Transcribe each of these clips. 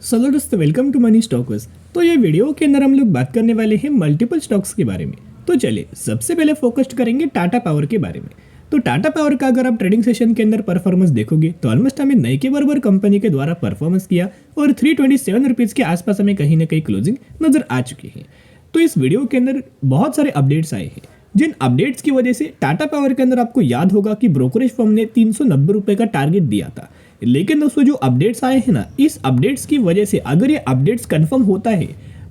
Hello दोस्तों, welcome to money stalkers. तो ये वीडियो के अंदर हम लोग बात करने वाले हैं मल्टीपल स्टॉक्स के बारे में। तो चलिए सबसे पहले फोकस करेंगे टाटा पावर के बारे में। तो टाटा पावर का अगर आप ट्रेडिंग सेशन के अंदर परफॉर्मेंस देखोगे तो ऑलमोस्ट हमें नए के बराबर कंपनी के द्वारा परफॉर्मेंस किया और 327 रुपीज़ के आसपास हमें कहीं ना कहीं क्लोजिंग नजर आ चुकी है। तो इस वीडियो के अंदर बहुत सारे अपडेट्स आए हैं, जिन अपडेट्स की वजह से टाटा पावर के अंदर आपको याद होगा कि ब्रोकरेज फर्म ने 390 रुपए का टारगेट दिया था। लेकिन दोस्तों जो अपडेट्स आए हैं ना, इस अपडेट्स की वजह से अगर ये अपडेट्स कंफर्म होता है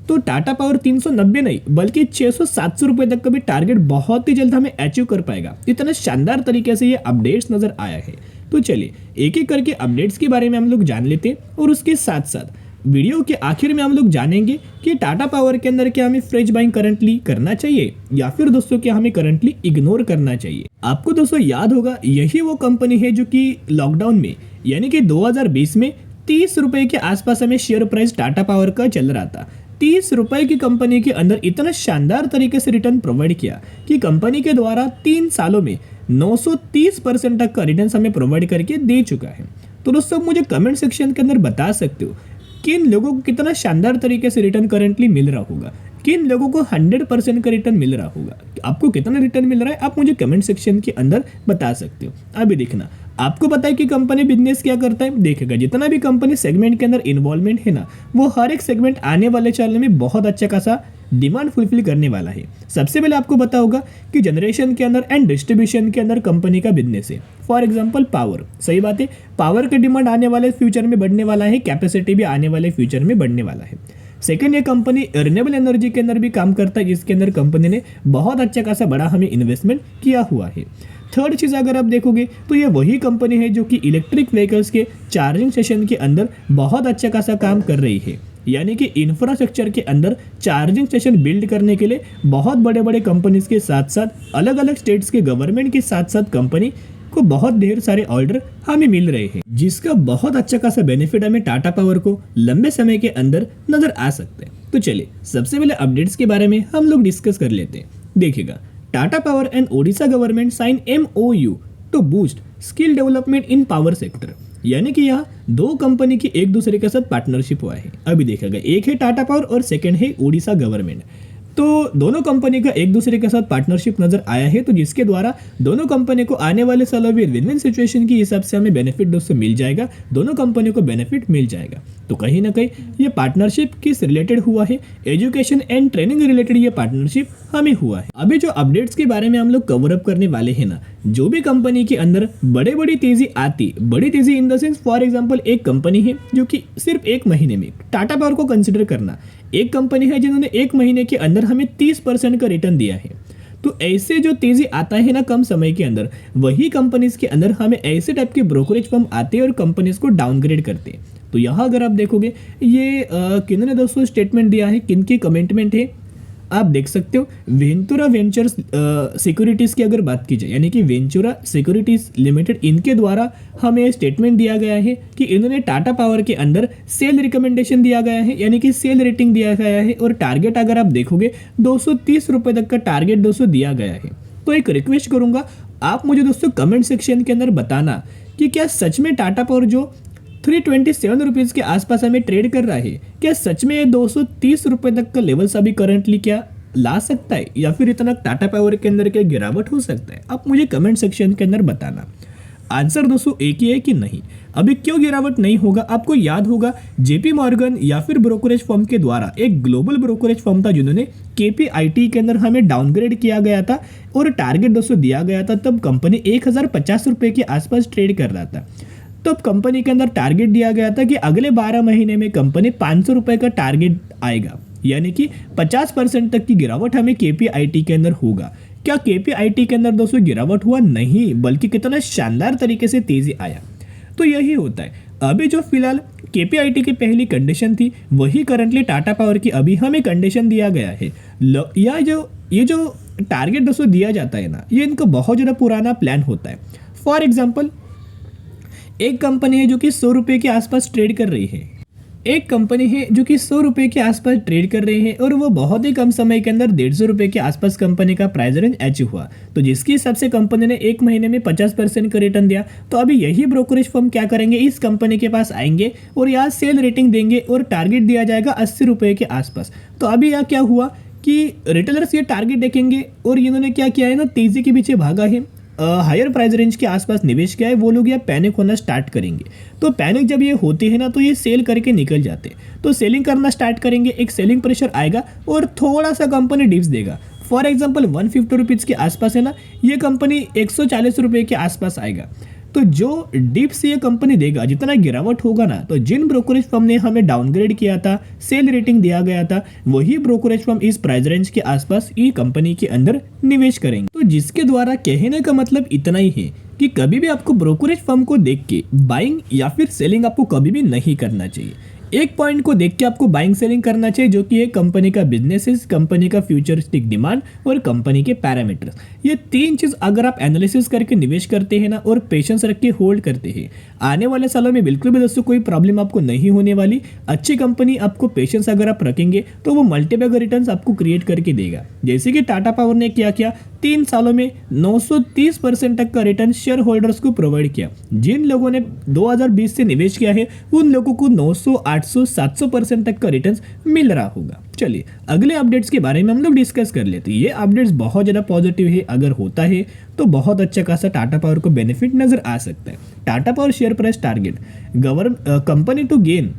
तो टाटा पावर 390 नहीं बल्कि 600-700 रुपए तक का भी टारगेट बहुत ही जल्द हमें अचीव कर पाएगा। इतना शानदार तरीके से ये अपडेट्स नजर आया है। तो चलिए एक एक करके अपडेट्स के बारे में हम लोग जान लेते हैं और उसके साथ साथ वीडियो के आखिर में हम लोग जानेंगे कि टाटा पावर के अंदर क्या हमें फ्रेश बाइंग करंटली करना चाहिए या फिर दोस्तों क्या हमें करंटली इग्नोर करना चाहिए। आपको दोस्तों याद होगा यही वो कंपनी है जो कि लॉकडाउन में यानी कि 2020 में 30 रुपए के आसपास हमें शेयर प्राइस टाटा पावर का चल रहा था। 30 रुपए की कंपनी के अंदर इतना शानदार तरीके से रिटर्न प्रोवाइड किया कि कंपनी के द्वारा 3 सालों में 930% तक का रिटर्न हमें प्रोवाइड करके दे चुका है। तो दोस्तों मुझे कमेंट सेक्शन के अंदर बता सकते हो किन लोगों को कितना शानदार तरीके से रिटर्न करंटली मिल रहा होगा, किन लोगों को 100% का रिटर्न मिल रहा होगा। आपको कितना रिटर्न मिल रहा है आप मुझे कमेंट सेक्शन के अंदर बता सकते हो। अभी देखना, आपको पता है कि कंपनी बिजनेस क्या करता है। देखेगा जितना भी कंपनी सेगमेंट के अंदर इन्वॉल्वमेंट है ना, वो हर एक सेगमेंट आने वाले साल में बहुत अच्छा खासा डिमांड फुलफिल करने वाला है। सबसे पहले आपको पता होगा कि जनरेशन के अंदर एंड डिस्ट्रीब्यूशन के अंदर कंपनी का बिजनेस है। फॉर एग्जांपल पावर, सही बात है, पावर का डिमांड आने वाले फ्यूचर में बढ़ने वाला है, कैपेसिटी भी आने वाले फ्यूचर में बढ़ने वाला है। सेकंड, ये कंपनी रिन्यूएबल एनर्जी के अंदर भी काम करता है, जिसके अंदर कंपनी ने बहुत अच्छा खासा बड़ा हमें इन्वेस्टमेंट किया हुआ है। थर्ड चीज़ अगर आप देखोगे तो ये वही कंपनी है जो कि इलेक्ट्रिक व्हीकल्स के चार्जिंग स्टेशन के अंदर बहुत अच्छा खासा काम कर रही है। यानी कि इंफ्रास्ट्रक्चर के अंदर चार्जिंग स्टेशन बिल्ड करने के लिए बहुत बड़े बड़े कंपनीज के साथ साथ अलग अलग स्टेट्स के गवर्नमेंट के साथ साथ कंपनी को बहुत ढेर सारे ऑर्डर हमें मिल रहे हैं, जिसका बहुत अच्छा खासा बेनिफिट हमें टाटा पावर को लंबे समय के अंदर नजर आ सकता है। तो चलिए सबसे पहले अपडेट्स के बारे में हम लोग डिस्कस कर लेते हैं। देखिएगा, Tata power and Odisha government sign MOU to boost skill development in power sector. यानी कि यहाँ दो कंपनी की एक दूसरे के साथ पार्टनरशिप हुआ है। अभी देखा, एक है टाटा पावर और सेकंड है ओडिशा गवर्नमेंट। तो दोनों कंपनी का एक दूसरे के साथ पार्टनरशिप नजर आया है, तो जिसके द्वारा दोनों कंपनी को आने वाले सालों में विन विन सिचुएशन के हिसाब से हमें बेनिफिट दोस्तों मिल जाएगा, दोनों कंपनी को बेनिफिट मिल जाएगा। तो कहीं ना कहीं ये पार्टनरशिप किस रिलेटेड हुआ है, एजुकेशन एंड ट्रेनिंग रिलेटेड ये पार्टनरशिप हमें हुआ है। अभी जो अपडेट्स के बारे में हम लोग कवर अप करने वाले हैं ना, जो भी कंपनी के अंदर बड़ी तेजी आती, बड़ी तेजी in the sense for example एक कंपनी है जो कि सिर्फ एक महीने में, टाटा पावर को कंसिडर करना, एक कंपनी है जिन्होंने एक महीने के अंदर हमें 30% का रिटर्न दिया है। तो ऐसे जो तेजी आता है ना कम समय के अंदर, वही कंपनीज के अंदर हमें ऐसे टाइप के ब्रोकरेज फर्म आते हैं और कंपनीज को डाउनग्रेड करते हैं। तो यहाँ अगर आप देखोगे ये किन्होंने दोस्तों स्टेटमेंट दिया है, किनकी कमिटमेंट है आप देख सकते हो। वेंचुरा वेंचर्स सिक्योरिटीज़ की अगर बात की जाए, यानी कि वेंचुरा सिक्योरिटीज़ लिमिटेड, इनके द्वारा हमें स्टेटमेंट दिया गया है कि इन्होंने टाटा पावर के अंदर सेल रिकमेंडेशन दिया गया है, यानी कि सेल रेटिंग दिया गया है और टारगेट अगर आप देखोगे 230 रुपये तक का टारगेट दोस्तों दिया गया है। तो एक रिक्वेस्ट करूँगा, आप मुझे दोस्तों कमेंट सेक्शन के अंदर बताना कि क्या सच में टाटा पावर जो 327 रुपीज़ के आसपास हमें ट्रेड कर रहा है, क्या सच में ये 230 रुपये तक का लेवल अभी करंटली क्या ला सकता है या फिर इतना टाटा पावर के अंदर क्या गिरावट हो सकता है। आप मुझे कमेंट सेक्शन के अंदर बताना। आंसर दोस्तों एक ही है कि नहीं। अभी क्यों गिरावट नहीं होगा, आपको याद होगा JP मॉर्गन या फिर ब्रोकरेज फर्म के द्वारा एक ग्लोबल ब्रोकरेज फर्म था जिन्होंने KPIT के अंदर हमें डाउनग्रेड किया गया था और टारगेट दोस्तों दिया गया था। तब कंपनी 1050 रुपये के आसपास ट्रेड कर रहा था। तब कंपनी के अंदर टारगेट दिया गया था कि अगले 12 महीने में कंपनी 500 रुपये का टारगेट आएगा, यानी कि 50% तक की गिरावट हमें KPIT के अंदर होगा। क्या KPIT के अंदर दोस्तों गिरावट हुआ? नहीं, बल्कि कितना शानदार तरीके से तेजी आया। तो यही होता है। अभी जो फिलहाल KPIT की पहली कंडीशन थी वही करंटली टाटा पावर की अभी हमें कंडीशन दिया गया है। ये जो टारगेट दोस्तों दिया जाता है ना, ये इनका बहुत ज़्यादा पुराना प्लान होता है। फॉर एग्जाम्पल एक कंपनी है जो कि 100 रुपये के आसपास ट्रेड कर रही है, एक कंपनी है जो कि 100 रुपए के आसपास ट्रेड कर रही है और वो बहुत ही कम समय के अंदर 150 रुपए के आसपास कंपनी का प्राइस रेंज अचीव हुआ। तो जिसके हिसाब से कंपनी ने एक महीने में 50% का रिटर्न दिया। तो अभी यही ब्रोकरेज फर्म क्या करेंगे, इस कंपनी के पास आएंगे और यहाँ सेल रेटिंग देंगे और टारगेट दिया जाएगा 80 रुपए के आसपास। तो अभी यहाँ क्या हुआ कि रिटेलर्स ये टारगेट देखेंगे और इन्होंने क्या किया है ना, तेजी के पीछे भागा है, हायर प्राइस रेंज के आसपास निवेश किया है। वो लोग यहाँ पैनिक होना स्टार्ट करेंगे। तो पैनिक जब ये होती है ना, तो ये सेल करके निकल जाते हैं। तो सेलिंग करना स्टार्ट करेंगे, एक सेलिंग प्रेशर आएगा और थोड़ा सा कंपनी डिप्स देगा। फॉर एग्जाम्पल 150 रुपीज़ के आसपास है ना, ये कंपनी 140 रुपये के आसपास आएगा। तो जो डीप से ये कंपनी देगा, जितना गिरावट होगा ना, तो जिन ब्रोकरेज फर्म ने हमें डाउनग्रेड किया था, सेल रेटिंग दिया गया था, वही ब्रोकरेज फर्म इस प्राइस रेंज के आसपास ये कंपनी के अंदर निवेश करेंगे। तो जिसके द्वारा कहने का मतलब इतना ही है कि कभी भी आपको ब्रोकरेज फर्म को देख के बाइंग या फिर सेलिंग आपको कभी भी नहीं करना चाहिए। एक पॉइंट को देख के आपको बाइंग सेलिंग करना चाहिए, जो कि है कंपनी का बिजनेस, कंपनी का फ्यूचरिस्टिक डिमांड और कंपनी के पैरामीटर्स। ये तीन चीज अगर आप एनालिसिस करके निवेश करते हैं ना और पेशेंस रख के होल्ड करते हैं, आने वाले सालों में बिल्कुल भी दोस्तों कोई प्रॉब्लम आपको नहीं होने वाली। अच्छी कंपनी आपको पेशेंस अगर आप रखेंगे तो वो मल्टीपल रिटर्न्स आपको क्रिएट करके देगा। जैसे कि टाटा पावर ने क्या किया, 3 सालों में 930% तक का रिटर्न शेयर होल्डर्स को प्रोवाइड किया। जिन लोगों ने 2020 से निवेश किया है उन लोगों को 900, 800, 700% तक का रिटर्न मिल रहा होगा। चलिए अगले अपडेट्स के बारे में हम लोग डिस्कस कर लेते हैं। ये अपडेट्स बहुत ज़्यादा पॉजिटिव है, अगर होता है तो बहुत अच्छा खासा टाटा पावर को बेनिफिट नजर आ सकता है। Tata power share price target company to gain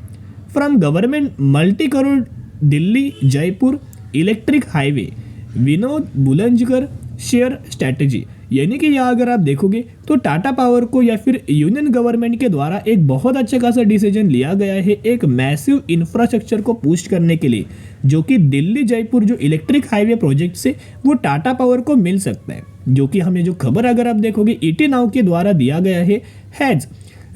from government multi crore Delhi Jaipur electric highway Vinod बुलंजकर शेयर स्ट्रैटेजी। यानी कि यहाँ अगर आप देखोगे तो टाटा पावर को या फिर यूनियन गवर्नमेंट के द्वारा एक बहुत अच्छा खासा डिसीजन लिया गया है एक मैसिव इंफ्रास्ट्रक्चर को बूस्ट करने के लिए, जो कि दिल्ली जयपुर जो इलेक्ट्रिक हाईवे प्रोजेक्ट से वो टाटा पावर को मिल सकता है। जो कि हमें जो खबर अगर आप देखोगे ईटी नाउ के द्वारा दिया गया has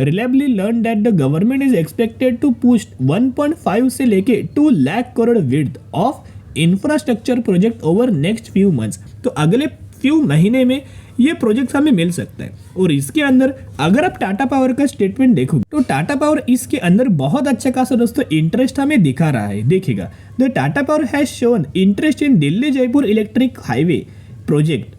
reliably learn that the government is expected to push 1.5 से लेके 2 lakh crore width of infrastructure project over next few months. तो अगले फ्यू महीने में ये प्रोजेक्ट हमें मिल सकता है। और इसके अंदर अगर आप टाटा पावर का स्टेटमेंट देखोगे तो टाटा पावर इसके अंदर बहुत अच्छा खासा दोस्तों इंटरेस्ट हमें दिखा रहा है। देखिएगा, the Tata power has shown interest in Delhi Jaipur electric highway project,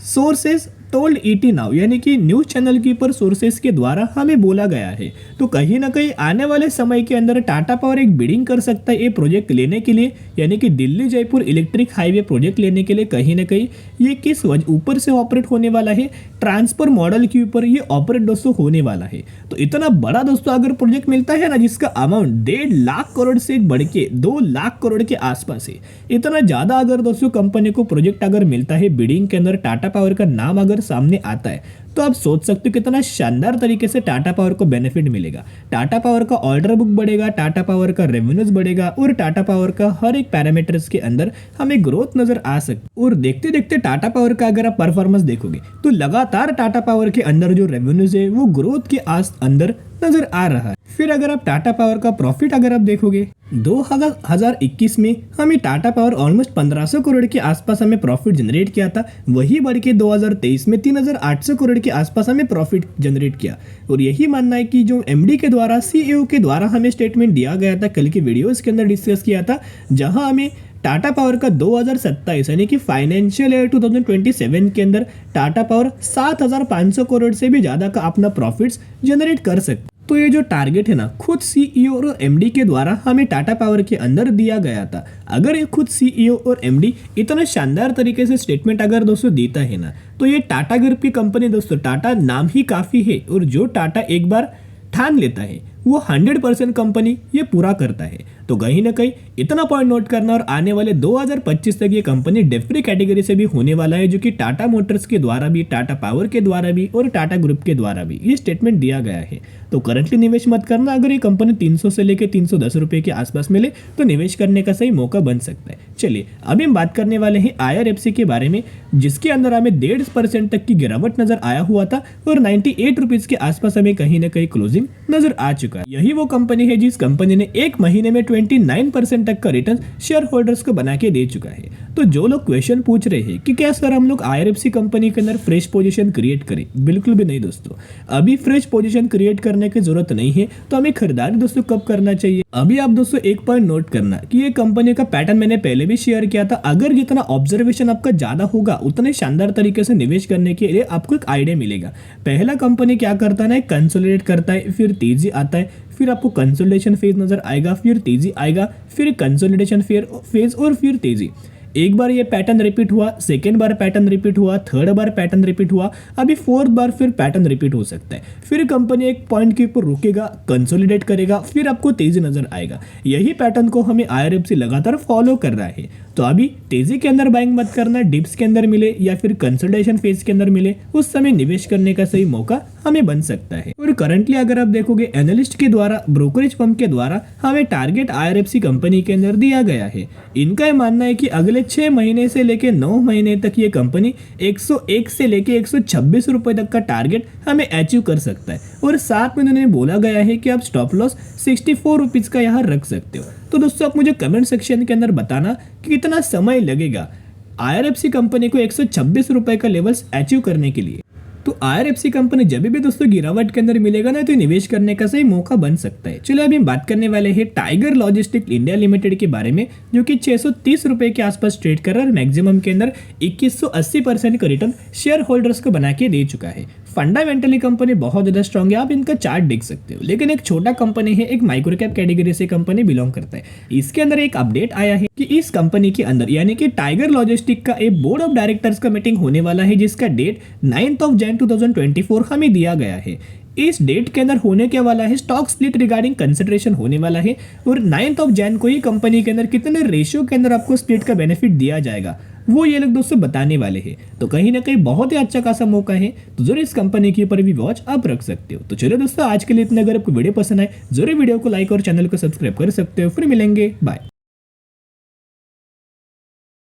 sources told ET now. यानी कि न्यूज चैनल के ऊपर सोर्सेस के द्वारा हमें बोला गया है। तो कहीं ना कहीं आने वाले समय के अंदर टाटा पावर एक बिडिंग कर सकता है ये प्रोजेक्ट लेने के लिए, यानी कि Delhi Jaipur electric highway project लेने के लिए। कहीं ना कहीं ये किस ऊपर से ऑपरेट होने वाला है, ट्रांसफर मॉडल के ऊपर ये ऑपरेट दोस्तों होने वाला है। तो इतना बड़ा दोस्तों अगर प्रोजेक्ट मिलता है ना, जिसका अमाउंट 1.5 लाख करोड़ से बढ़ के 2 लाख करोड़ के आसपास है, इतना ज्यादा अगर दोस्तों कंपनी को प्रोजेक्ट अगर मिलता है बिडिंग के अंदर, टाटा पावर का नाम अगर सामने आता है, तो आप सोच सकते हो कितना शानदार तरीके से टाटा पावर को बेनिफिट मिलेगा। टाटा पावर का ऑर्डर बुक बढ़ेगा, टाटा पावर का रेवेन्यूज बढ़ेगा और टाटा पावर का हर एक पैरामीटर्स के अंदर हमें ग्रोथ नजर आ सकती। और देखते देखते टाटा पावर का अगर आप परफॉर्मेंस देखोगे तो लगातार टाटा पावर के अंदर जो रेवेन्यूज है वो ग्रोथ के अंदर नजर आ रहा है। फिर अगर आप टाटा पावर का प्रॉफिट अगर आप देखोगे 2021 में हमें टाटा पावर ऑलमोस्ट 1500 करोड़ के आसपास हमें प्रॉफिट जनरेट किया था। वही बढ़ के 2023 में 3800 करोड़ के आसपास हमें प्रॉफिट जनरेट किया। और यही मानना है कि जो एमडी के द्वारा, सीईओ के द्वारा हमें स्टेटमेंट दिया गया था, कल की वीडियोस के अंदर डिस्कस किया था, जहां हमें टाटा पावर का 2027 यानी कि फाइनेंशियल ईयर 2027 के अंदर टाटा पावर 7500 करोड़ से भी ज्यादा का अपना प्रॉफिट्स जनरेट कर सकते। तो ये जो टारगेट है ना, खुद सीईओ और एमडी के द्वारा हमें टाटा पावर के अंदर दिया गया था। अगर ये खुद सीईओ और एमडी इतना शानदार तरीके से स्टेटमेंट अगर दोस्तों देता है ना, तो ये टाटा ग्रुप की कंपनी दोस्तों, टाटा नाम ही काफी है। और जो टाटा एक बार ठान लेता है वो 100% कंपनी ये पूरा करता है। तो कहीं ना कहीं इतना पॉइंट नोट करना, और आने वाले 2025 तक ये कंपनी डेट फ्री कैटेगरी से भी होने वाला है, जो कि टाटा मोटर्स के द्वारा भी, टाटा पावर के द्वारा भी और टाटा ग्रुप के द्वारा भी ये स्टेटमेंट दिया गया है। तो करंटली निवेश मत करना। अगर ये कंपनी 300 से लेकर 310 रुपए के आसपास मिले तो निवेश करने का सही मौका बन सकता है। चलिए अभी हम बात करने वाले हैं IRFC के बारे में, जिसके अंदर हमें 1.5% तक की गिरावट नजर आया हुआ था और 98 रुपीज के आसपास हमें कहीं ना कहीं क्लोजिंग नजर आ चुका। चुका है। यही वो कंपनी है जिस कंपनी ने एक महीने में 29% तक का रिटर्न शेयर होल्डर्स को बना के दे चुका है। तो जो लोग क्वेश्चन पूछ रहे हैं कि क्या सर हम लोग IRFC कंपनी के अंदर फ्रेश पोजीशन क्रिएट करें, बिल्कुल भी नहीं दोस्तों। अभी फ्रेश पोजीशन क्रिएट करने की जरूरत नहीं है। तो हमें खरीदारी दोस्तों कब करना चाहिए, अभी आप दोस्तों एक पॉइंट नोट करना कि ये कंपनी का पैटर्न मैंने पहले भी शेयर किया था। अगर जितना ऑब्जर्वेशन आपका ज्यादा होगा उतने शानदार तरीके से निवेश करने के लिए आपको एक आइडिया मिलेगा। पहला कंपनी क्या करता है ना, कंसोलिडेट करता है, फिर तेजी आता है, फिर आपको कंसोलिडेशन फेज नजर आएगा, फिर तेजी आएगा, फिर कंसोलिडेशन फेज और फिर तेजी। एक बार ये पैटर्न रिपीट हुआ, सेकेंड बार पैटर्न रिपीट हुआ, थर्ड बार पैटर्न रिपीट हुआ, अभी फोर्थ बार फिर पैटर्न रिपीट हो सकता है। फिर कंपनी एक पॉइंट के ऊपर रुकेगा, कंसोलिडेट करेगा, फिर आपको तेजी नजर आएगा। यही पैटर्न को हमें IRFC लगातार फॉलो कर रहा है। तो अभी तेजी के अंदर बाइंग मत करना, डिप्स के अंदर मिले या फिर कंसोलिडेशन फेज के अंदर मिले उस समय निवेश करने का सही मौका हमें बन सकता है। और करंटली अगर आप देखोगे एनालिस्ट के द्वारा, ब्रोकरेज फर्म के द्वारा हमें टारगेट IRFC कंपनी के अंदर दिया गया है। इनका मानना है कि अगले 6 महीने से लेके 9 महीने तक ये कंपनी 101 से लेके 126 रुपए तक का टारगेट हमें अचीव कर सकता है। और साथ में उन्होंने बोला गया है कि आप स्टॉप लॉस 64 रुपीज का यहाँ रख सकते हो। तो दोस्तों आप मुझे कमेंट सेक्शन के अंदर बताना कि कितना समय लगेगा IRFC कंपनी को 126 रुपए का लेवल्स अचीव करने के लिए। तो IRFC कंपनी जब भी दोस्तों गिरावट के अंदर मिलेगा ना, तो निवेश करने का सही मौका बन सकता है। चलो अभी हम बात करने वाले हैं टाइगर लॉजिस्टिक इंडिया लिमिटेड के बारे में, जो कि 630 रुपए के आसपास ट्रेड कर रहा है और मैक्सिमम के अंदर 2180% का रिटर्न शेयर होल्डर्स को बना के दे चुका है। फंडामेंटली कंपनी बहुत ज्यादा स्ट्रांग है, आप इनका चार्ट देख सकते हो। लेकिन एक छोटा कंपनी है, एक माइक्रो कैप कैटेगरी से कंपनी बिलोंग करता है। इसके अंदर एक अपडेट आया है कि इस कंपनी के अंदर यानी कि टाइगर लॉजिस्टिक का एक बोर्ड ऑफ डायरेक्टर्स का मीटिंग होने वाला है, जिसका डेट 9 जनवरी 2024 हमें दिया गया है। इस डेट के अंदर होने के वाला है स्टॉक स्प्लिट रिगार्डिंग कंसिडरेशन होने वाला है। और 9 जनवरी को ही कंपनी के अंदर कितने रेशियो के अंदर आपको स्प्लिट का बेनिफिट दिया जाएगा वो ये लोग दोस्तों बताने वाले हैं। तो कहीं ना कहीं बहुत ही अच्छा खासा मौका है, तो जरूर इस कंपनी के ऊपर भी वॉच आप रख सकते हो। तो चलो दोस्तों आज के लिए इतना। अगर आपको वीडियो पसंद आए जरूर वीडियो को लाइक और चैनल को सब्सक्राइब कर सकते हो। फिर मिलेंगे, बाय।